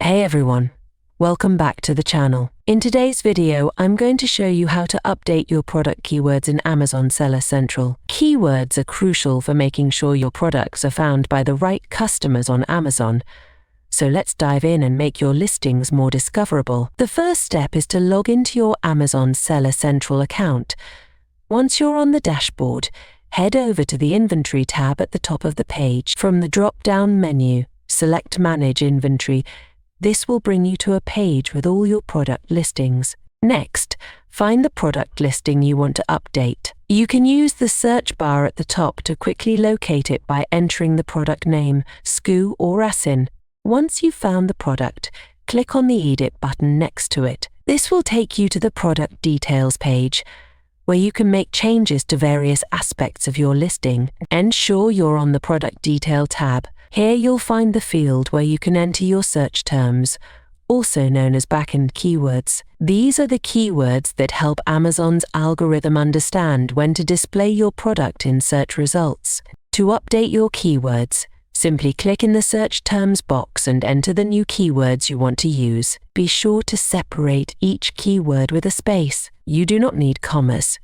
Hey everyone, welcome back to the channel. In today's video, I'm going to show you how to update your product keywords in Amazon Seller Central. Keywords are crucial for making sure your products are found by the right customers on Amazon. So let's dive in and make your listings more discoverable. The first step is to log into your Amazon Seller Central account. Once you're on the dashboard, head over to the Inventory tab at the top of the page. From the drop-down menu, select Manage Inventory. This will bring you to a page with all your product listings. Next, find the product listing you want to update. You can use the search bar at the top to quickly locate it by entering the product name, SKU or ASIN. Once you've found the product, click on the Edit button next to it. This will take you to the product details page, where you can make changes to various aspects of your listing. Ensure you're on the Product Detail tab. Here you'll find the field where you can enter your search terms, also known as backend keywords. These are the keywords that help Amazon's algorithm understand when to display your product in search results. To update your keywords, simply click in the search terms box and enter the new keywords you want to use. Be sure to separate each keyword with a space. You do not need commas,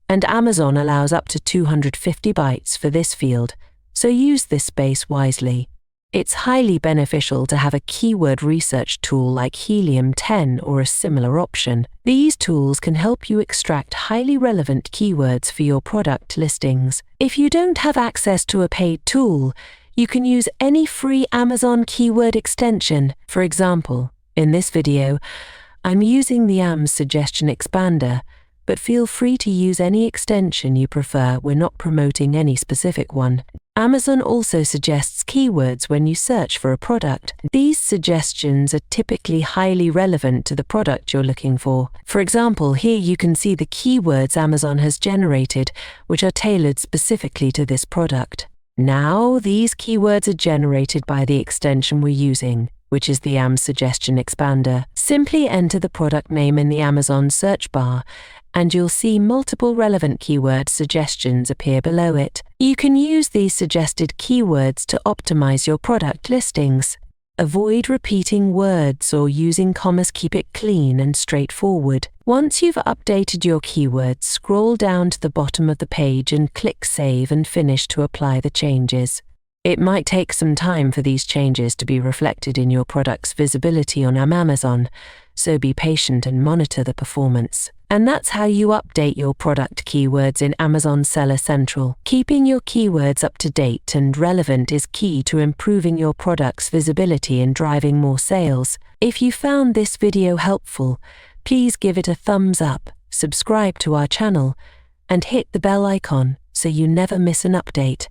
and Amazon allows up to 250 bytes for this field, so use this space wisely. It's highly beneficial to have a keyword research tool like Helium 10 or a similar option. These tools can help you extract highly relevant keywords for your product listings. If you don't have access to a paid tool, you can use any free Amazon keyword extension. For example, in this video, I'm using the AMS Suggestion Expander, but feel free to use any extension you prefer. We're not promoting any specific one. Amazon also suggests keywords when you search for a product. These suggestions are typically highly relevant to the product you're looking for. For example, here you can see the keywords Amazon has generated, which are tailored specifically to this product. Now, these keywords are generated by the extension we're using, which is the AMS Suggestion Expander. Simply enter the product name in the Amazon search bar, and you'll see multiple relevant keyword suggestions appear below it. You can use these suggested keywords to optimize your product listings. Avoid repeating words or using commas. Keep it clean and straightforward. Once you've updated your keywords, scroll down to the bottom of the page and click Save and Finish to apply the changes. It might take some time for these changes to be reflected in your product's visibility on Amazon, so be patient and monitor the performance. And that's how you update your product keywords in Amazon Seller Central. Keeping your keywords up to date and relevant is key to improving your product's visibility and driving more sales. If you found this video helpful, please give it a thumbs up, subscribe to our channel, and hit the bell icon so you never miss an update.